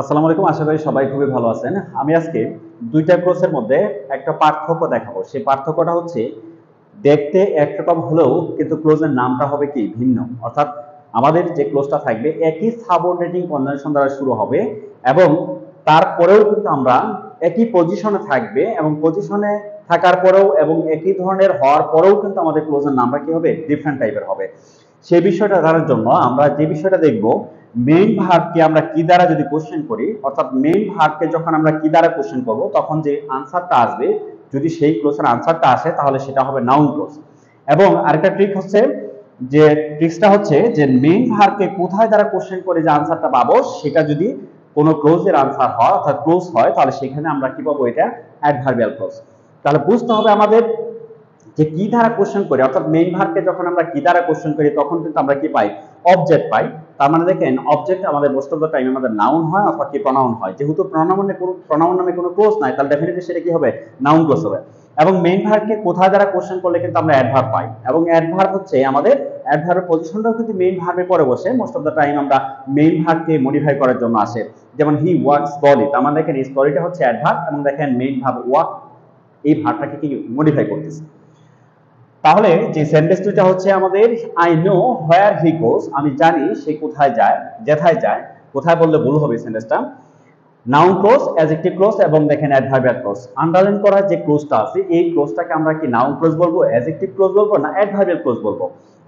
আসসালামু আলাইকুম, আশা করি সবাই খুবই ভালো আছেন। আমি আজকে দুইটা ক্লোজের মধ্যে একটা পার্থক্য দেখাবো। সেই পার্থক্যটা হচ্ছে দেখতে একরকম হলেও কিন্তু ক্লোজের নামটা হবে কি ভিন্ন। অর্থাৎ আমাদের যে ক্লোজটা থাকবে একই সাবঅর্ডিনেটিং কনজাংশন দ্বারা শুরু হবে এবং তারপরেও কিন্তু আমরা একই পজিশনে থাকবে এবং পজিশনে থাকার পরেও এবং একই ধরনের হওয়ার পরেও কিন্তু আমাদের ক্লোজের নামটা কি হবে ডিফারেন্ট টাইপের হবে। সেই বিষয়টা জানার জন্য আমরা যে বিষয়টা দেখব, মেইন ভার্বকে আমরা কি দ্বারা যদি কোশ্চেন করি, অর্থাৎ মেইন ভার্বকে যখন আমরা কি দ্বারা কোশ্চেন করব তখন যে আনসারটা আসবে, যদি সেই ক্লোজের আনসারটা আসে তাহলে সেটা হবে নাউন ক্লোজ। এবং আরেকটা ট্রিক হচ্ছে যে ট্রিক্সটা হচ্ছে যে মেইন ভার্বকে কোথায় দ্বারা কোশ্চেন করে যে আনসারটা পাবো সেটা যদি কোনো ক্লোজের আনসার হয় অর্থাৎ ক্লোজ হয় তাহলে সেখানে আমরা কি পাবো, এটা অ্যাডভার্বিয়াল ক্লোজ। তাহলে বুঝতে হবে আমাদের যে কি দ্বারা কোশ্চেন করি, অর্থাৎ মেইন ভার্বকে যখন আমরা কি দ্বারা কোশ্চেন করি তখন কিন্তু আমরা কি পাই, অবজেক্ট পাই। তার মানে দেখেন অবজেক্ট আমাদের মোস্ট অফ দ্য টাইম আমাদের নাউন হয় অথবা কি প্রনাউন হয়। যেহেতু প্রনাউন নামে কোনো ক্লোজ নাই তাহলে ডেফিনেটলি সেটা কি হবে, নাউন ক্লোজ হবে। এবং মেইন ভার্বকে কোথায় দ্বারা কোশ্চেন করলে কিন্তু আমরা অ্যাডভার্ব পাই, এবং অ্যাডভার্ব হচ্ছে আমাদের অ্যাডভার্বের পজিশনটাও কিন্তু মেইন ভার্বের পরে বসে। মোস্ট অফ দ্য টাইম আমরা মেইন ভার্বকে মডিফাই করার জন্য আসে। যেমন হি ওয়ার্কস স্লোলি, তার মানে দেখেন স্লোলিটা হচ্ছে অ্যাডভার্ব এবং দেখেন মেইন ভার্ব ওয়ার্ক এই ভার্বটাকে কি মডিফাই করতেছে। তাহলে যে সেন্টেন্স দুটো হচ্ছে আমাদের আই নো হোয়ার হি গোস, আমি জানি সে কোথায় যায়, যেথায় যায়। কোথায় বললে ভুল হবে সেন্টেন্সটা। নাউন ক্লোজ, অ্যাডজেক্টিভ ক্লোজ এবং দেখেন অ্যাডভার্বিয়াল ক্লোজ। আন্ডারলাইন করা যে ক্লোজটা আছে এই ক্লোজটাকে আমরা কি নাউন ক্লোজ বলবো, অ্যাডজেক্টিভ ক্লোজ বলবো না অ্যাডভার্বিয়াল ক্লোজ বলবো।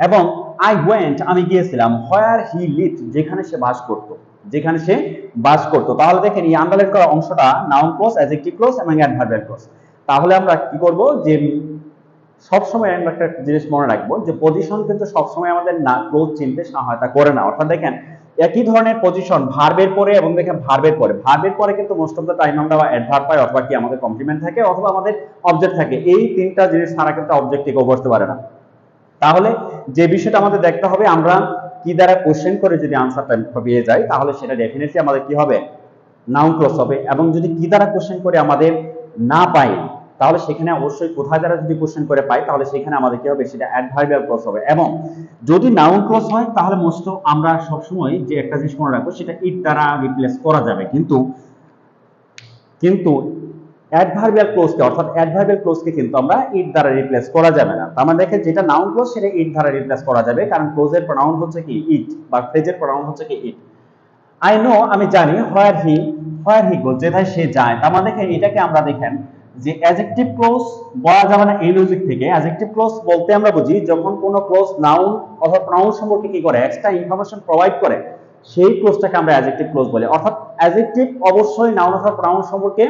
এবং আই ওয়েন্ট, আমি গিয়েছিলাম, হোয়ার হি লিভড, যেখানে সে বাস করত, যেখানে সে বাস করত। তাহলে দেখেন এই আন্ডারলাইন করা অংশটা নাউন ক্লোজ, অ্যাডজেক্টিভ ক্লোজ এবং অ্যাডভার্বিয়াল ক্লোজ। তাহলে আমরা কি করব, যে সবসময় আমরা একটা জিনিস মনে রাখবো যে পজিশন কিন্তু সবসময় আমাদের না ক্লোজ চিনতে সহায়তা করে না। অর্থাৎ দেখেন একই ধরনের পজিশন ভার্বের পরে এবং দেখেন ভার্বের পরে কিন্তু মোস্ট অফ দ্য টাইম আমরা অ্যাডভার্ব পাই অথবা কি আমাদের কমপ্লিমেন্ট থাকে অথবা আমাদের অবজেক্ট থাকে। এই তিনটা জিনিস ছাড়া কিন্তু অবজেক্ট টিকেও বসতে পারে না। তাহলে যে বিষয়টা আমাদের দেখতে হবে, আমরা কি দ্বারা কোশ্চেন করে যদি আনসারটা পেয়ে যাই তাহলে সেটা ডেফিনেটলি আমাদের কি হবে, নাউন ক্লোজ হবে। এবং যদি কি দ্বারা কোশ্চেন করে আমাদের না পাই তাহলে সেখানে অবশ্যই কোথায় দ্বারা যদি কোশ্চেন করে পাই তাহলে সেখানে আমাদের কি হবে, সেটা অ্যাডভার্বিয়াল ক্লজ হবে। এবং যদি নাউন ক্লজ হয় তাহলে মোস্ট আমরা সবসময় যে একটা জিনিস মনে রাখবো সেটা ইট দ্বারা রিপ্লেস করা যাবে। কিন্তু কিন্তু অ্যাডভার্বিয়াল ক্লজকে অর্থাৎ অ্যাডভার্বিয়াল ক্লজকে কিন্তু আমরা ইট দ্বারা রিপ্লেস করা যাবে না। তার মানে দেখেন যেটা নাউন ক্লজ সেটা ইট দ্বারা রিপ্লেস করা যাবে, কারণ ক্লজের প্রনাউন হচ্ছে কি ইট বা ফ্রেজের প্রনাউন হচ্ছে কি ইট। আই নো, আমি জানি, হোয়ার হি গোজ, যেথায় সে যায়। তার মানে দেখেন এটাকে আমরা দেখেন যে অ্যাডজেক্টিভ ক্লোজ বলা যাবে না এই লজিক থেকে। অ্যাডজেক্টিভ ক্লোজ বলতে আমরা বুঝি যখন কোনো ক্লোজ নাউন অথবা প্রনাউন সম্পর্কে কি করে, এক্সট্রা ইনফরমেশন প্রোভাইড করে, সেই ক্লোজটাকে আমরা অ্যাডজেক্টিভ ক্লোজ বলি। অর্থাৎ অ্যাডজেক্টিভ অবশ্যই নাউন অথবা প্রনাউন সম্পর্কে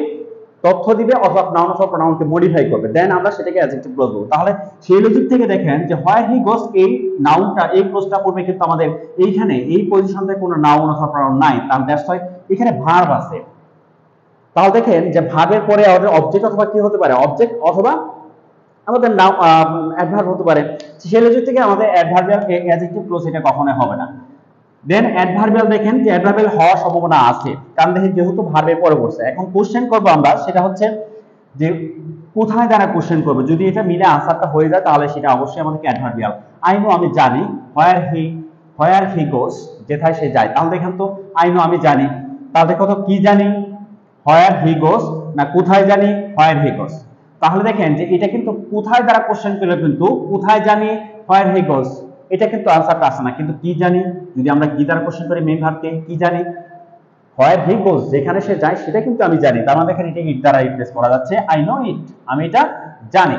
তথ্য দিবে অথবা নাউন অথবা প্রনাউনকে মডিফাই করবে, দেন আমরা সেটাকে অ্যাডজেক্টিভ ক্লোজ বলবো। তাহলে সেই লজিক থেকে দেখেন যে হোয়ার হি গোস এই নাউনটা এই ক্লোজটা পড়বে কিন্তু আমাদের এইখানে এই পজিশনতে কোনো নাউন অথবা প্রনাউন নাই, তার দ্যাটস হোয়াই এখানে ভার্ব আছে। তাহলে দেখেন যে ভার্বের পরে আমাদের অবজেক্ট অথবা কি হতে পারে, অবজেক্ট অথবা আমাদের নাম অ্যাডভার্ব হতে পারে। সেই লজিক থেকে আমাদের অ্যাডভার্বিয়াল অ্যাডজেক্টিভ ক্লোজ এটা কখনোই হবে না। দেন অ্যাডভার্বিয়াল দেখেন যে অ্যাডভার্বিয়াল হওয়ার সম্ভাবনা আছে, কারণ দেখেন যেহেতু ভার্বের পরে বসছে। এখন কোশ্চেন করবো আমরা, সেটা হচ্ছে যে কোথায় দ্বারা কোশ্চেন করবে। যদি এটা মিলে আনসারটা হয়ে যায় তাহলে সেটা অবশ্যই আমাদেরকে অ্যাডভার্বিয়াল। আই নো, আমি জানি, হোয়ার হি গোস, যেথায় সে যায়। তাহলে দেখেন তো আই নো আমি জানি, তাহলে দেখো তো কি জানি, হোয়ার হি গোস না কোথায় জানি, হোয়ার হি গোস। তাহলে দেখেন যে এটা কিন্তু কোথায় দ্বারা কোশ্চেন করলে কিন্তু কোথায় জানি, হোয়ার হি গোস, এটা কিন্তু আনসারটা আসে না। কিন্তু কি জানি, যদি আমরা কি দ্বারা কোশ্চেন করি মেইন ভার্বকে, কি জানি, হোয়ার হি গোস, যেখানে সে যায় সেটা কিন্তু আমি জানি। তার মানে দেখেন এটা ইট দ্বারা রিপ্লেস করা যাচ্ছে। আই নো ইট, আমি এটা জানি।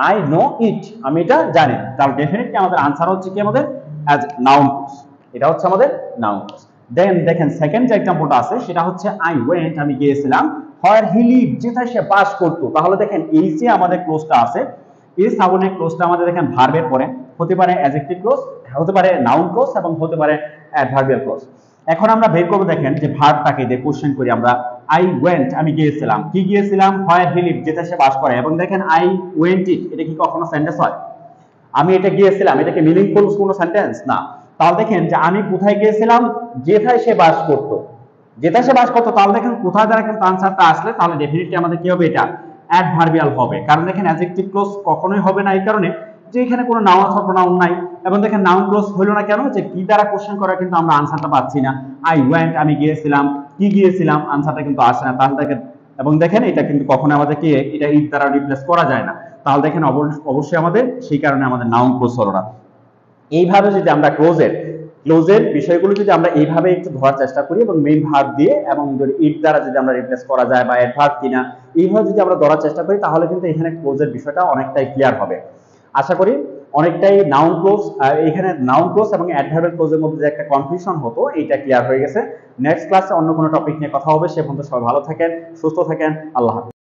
আই নো ইট, আমি এটা জানি। তাহলে ডেফিনেটলি আমাদের আনসার হচ্ছে কি, আমাদের অ্যাজ নাউন ক্লোজ। এটা হচ্ছে আমাদের নাউন ক্লোজ। দেন দেখেন সেকেন্ড যে এক্সাম্পলটা আছে সেটা হচ্ছে আই ওয়েন্ট, আমি গিয়েছিলাম, হোয়ার হি লিভ, যেখানে সে বাস করতো। তাহলে দেখেন এই যে আমাদের ক্লোজটা আছে, এই সাবঅর্ডিনেট ক্লোজটা আমাদের দেখেন ভার্বের পরে হতে পারে অ্যাডজেক্টিভ ক্লোজ, হতে পারে নাউন ক্লোজ এবং হতে পারে অ্যাডভার্বিয়াল ক্লোজ। এখন আমরা বের করবো, দেখেন যে ভার্বটাকে দিয়ে কোশ্চেন করি আমরা। আই ওয়েন্ট, আমি গিয়েছিলাম, কি গিয়েছিলাম, হোয়ার হি লিভ, যেটা সে বাস করে। এবং দেখেন আই ওয়েন্ট ইট, এটা কি কখনো সেন্টেন্স হয়? আমি এটা গিয়েছিলাম, এটা কি মিনিংফুল কোনো সেন্টেন্স না। তাহলে দেখেন যে আমি কোথায় গিয়েছিলাম, যেথায় সে বাস করতো, যেটা সে বাস করতো। তাহলে দেখেন কোথায় দ্বারা কিন্তু আনসারটা আসলে তাহলে ডেফিনেটলি আমাদের কি হবে, এটা অ্যাডভার্বিয়াল হবে। কারণ দেখেন অ্যাডজেক্টিভ ক্লোজ কখনোই হবে না এই কারণে যে এখানে কোনো নাউন অথবা প্রনাউন নাই। এবং দেখেন নাউন ক্লোজ হলো না কেন, যে কি দ্বারা কোশ্চেন করা কিন্তু আমরা আনসারটা পাচ্ছি না। আই ওয়েন্ট, আমি গিয়েছিলাম, কি গিয়েছিলাম আনসারটা কিন্তু আসে না। তাহলে দেখেন, এবং দেখেন এটা কিন্তু কখনো আমাদেরকে এটা ইট দ্বারা রিপ্লেস করা যায় না। তাহলে দেখেন অবশ্যই আমাদের সেই কারণে আমাদের নাউন ক্লোজ হলো না। এইভাবে যদি আমরা ক্লোজের বিষয়গুলো যদি আমরা এইভাবে একটু ধরার চেষ্টা করি এবং মেইন ভার্ব দিয়ে এবং যদি ইট দ্বারা যদি আমরা রিপ্লেস করা যায় বা অ্যাডভার্ব কিনা এইভাবে যদি আমরা ধরার চেষ্টা করি তাহলে কিন্তু এখানে ক্লোজের বিষয়টা অনেকটাই ক্লিয়ার হবে। আশা করি অনেকটাই নাউন ক্লোজ, এখানে নাউন ক্লোজ এবং অ্যাডভার্বের ক্লোজের মধ্যে যে একটা কনফিউশন হতো এটা ক্লিয়ার হয়ে গেছে। নেক্সট ক্লাসে অন্য কোনো টপিক নিয়ে কথা হবে। সে পর্যন্ত সবাই ভালো থাকেন, সুস্থ থাকেন। আল্লাহ হাফেজ।